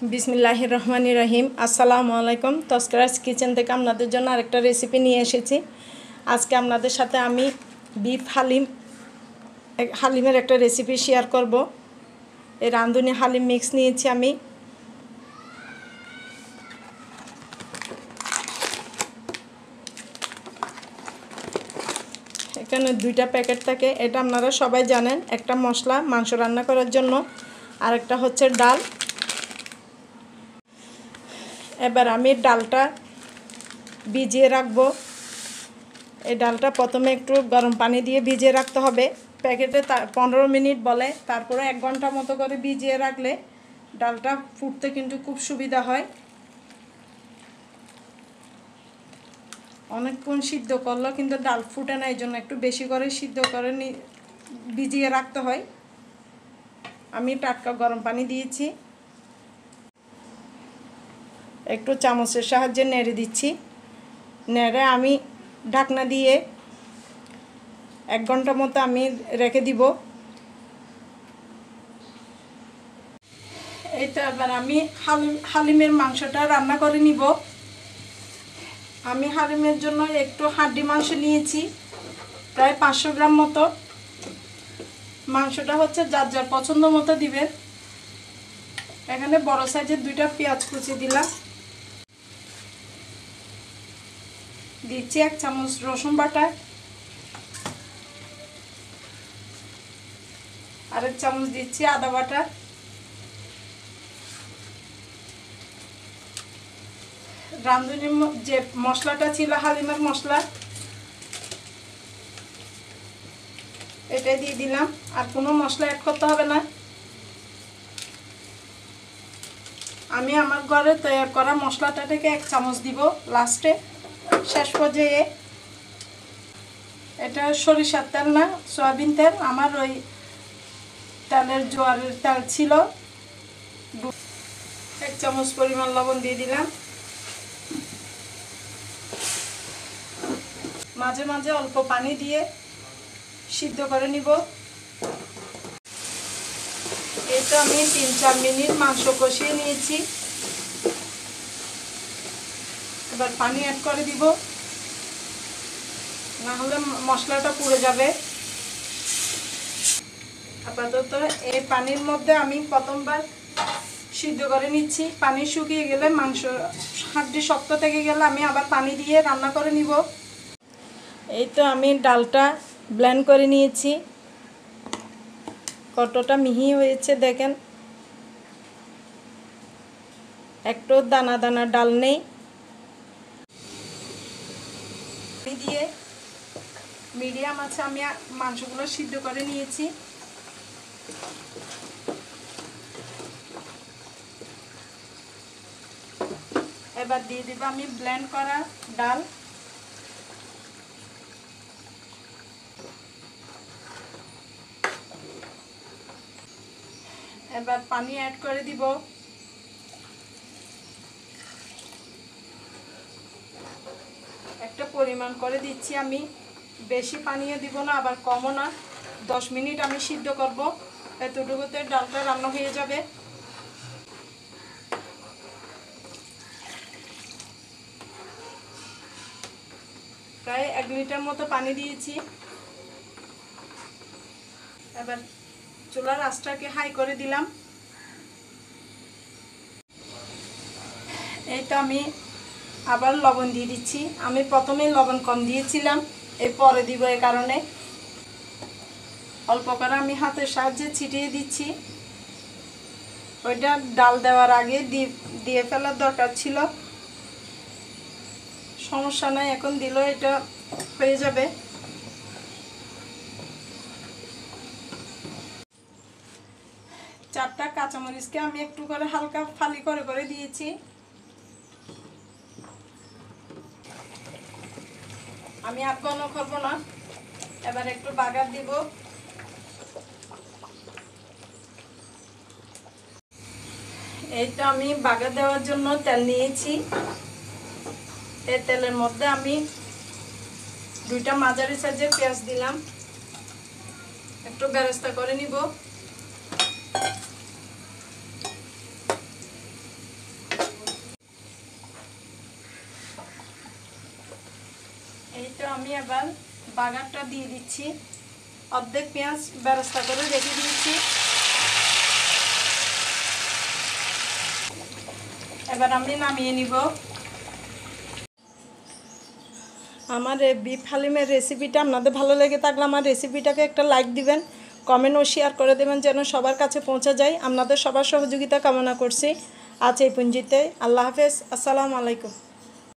বিসমিল্লাহির রহমানির রহিম। আসসালামু আলাইকুম। তস্করাস কিচেন থেকে আপনাদের জন্য আরেকটা রেসিপি নিয়ে এসেছি। আজকে আপনাদের সাথে আমি বিফ হালিমের একটা রেসিপি শেয়ার করব। এই রাঁধুনি হালিম মিক্স নিয়েছি আমি। এখানে 2টা প্যাকেট থাকে, এটা আপনারা সবাই জানেন। একটা মশলা মাংস রান্না করার জন্য, আর একটা হচ্ছে ডাল। এবার আমি ডালটা ভিজিয়ে রাখবো। এই ডালটা প্রথমে একটু গরম পানি দিয়ে ভিজিয়ে রাখতে হবে। প্যাকেটে 15 মিনিট বলে, তারপরে 1 ঘন্টা মতো করে ভিজিয়ে রাখলে ডালটা ফুটতে কিন্তু খুব সুবিধা হয়। অনেকক্ষণ সিদ্ধ করলেও কিন্তু ডাল ফুটে না, এই জন্য একটু বেশি করে সিদ্ধ করে ভিজিয়ে রাখতে হয়। আমি টাটকা গরম পানি দিয়েছি, একটু চামচের সাহায্যে নেড়ে দিচ্ছি। নেড়ে আমি ঢাকনা দিয়ে 1 ঘন্টা মতো আমি রেখে দিব। এইটা এবার আমি হালিমের মাংসটা রান্না করে নিব। আমি হালিমের জন্য একটু হাড্ডি মাংস নিয়েছি, প্রায় 500 গ্রাম মতো। মাংসটা হচ্ছে যার যার পছন্দ মতো দিবেন। এখানে বড় সাইজের 2টা পেঁয়াজ কুচি দিলাম। দিচ্ছি 1 চামচ রসুন বাটা, আর 1 চামচ দিচ্ছি আদা বাটা। রাঁধুনি যে মশলাটা ছিল হালিমের মশলা, এটা দিয়ে দিলাম। আর কোনো মশলা অ্যাড করতে হবে না। আমি আমার ঘরে তৈরি করা মশলাটা থেকে 1 চামচ দিব লাস্টে, শেষ পর্যায়ে। এটা সরিষার তেল না, সয়াবিন তেল। আমার ওই তেলের জোয়ারের তেল ছিল। 1 চামচ পরিমাণ লবণ দিয়ে দিলাম। মাঝে মাঝে অল্প পানি দিয়ে সিদ্ধ করে নিব। এই তো আমি 3-4 মিনিট মাংস কষিয়ে নিয়েছি। এবার পানি অ্যাড করে দিব, না হলে মশলাটা পুড়ে যাবে। আপাতত এই পানির মধ্যে আমি প্রথমবার সিদ্ধ করে নিচ্ছি। পানি শুকিয়ে গেলে, মাংস হাড্ডি শক্ত থেকে গেলে আমি আবার পানি দিয়ে রান্না করে নিব। এই তো আমি ডালটা ব্লেন্ড করে নিয়েছি। কতটা মিহি হয়েছে দেখেন, একটু দানা দানা ডাল নেই। দিয়ে মিডিয়াম আছে আমি মাংসগুলো সিদ্ধ করে নিয়েছি। এবার দিয়ে দিব আমি ব্লেন্ড করা ডাল। এবার পানি অ্যাড করে দিব। একটা পরিমাণ করে দিচ্ছি আমি, বেশি পানিও দিব না আবার কমও না। 10 মিনিট আমি সিদ্ধ করব, এতটুকুতে ডালটা রান্না হয়ে যাবে। প্রায় 1 লিটার মতো পানি দিয়েছি। এবার চুলার আঁচটাকে হাই করে দিলাম। এই তো আমি আবার লবণ দিয়ে দিচ্ছি। আমি প্রথমেই লবণ কম দিয়েছিলাম, পরে দিব। এই কারণে অল্প করে আমি হাতের সাহায্যে ছিটিয়ে দিচ্ছি। ওইটা ডাল দেওয়ার আগে দিয়ে ফেলার দরকার ছিল, সমস্যা নাই, এখন দিলেও এটা হয়ে যাবে। চারটা কাঁচামরিচকে আমি একটু করে হালকা ফালি করে করে দিয়েছি। আমি আর ঘন করব না, এবার একটু বাগার দিব। এই তো আমি বাগার দেওয়ার জন্য তেল নিয়েছি। এই তেলের মধ্যে আমি 2টা মাঝারি সাইজের পেঁয়াজ দিলাম, একটু বেরেস্তা করে নিব। তো আমি এবার বাগারটা দিয়ে দিচ্ছি। অর্ধেক পেঁয়াজ বেরেস্তা করে রেখে দিয়েছি। এবার আমি নামিয়ে নিব। আমার বিফ হালিমের রেসিপিটা আপনাদের ভালো লেগে থাকলে আমার রেসিপিটাকে একটা লাইক দিবেন, কমেন্ট ও শেয়ার করে দেবেন যেন সবার কাছে পৌঁছে যায়। আপনাদের সবার সহযোগিতা কামনা করছি। আজ এই পর্যন্তই। আল্লাহ হাফেজ। আসসালামু আলাইকুম।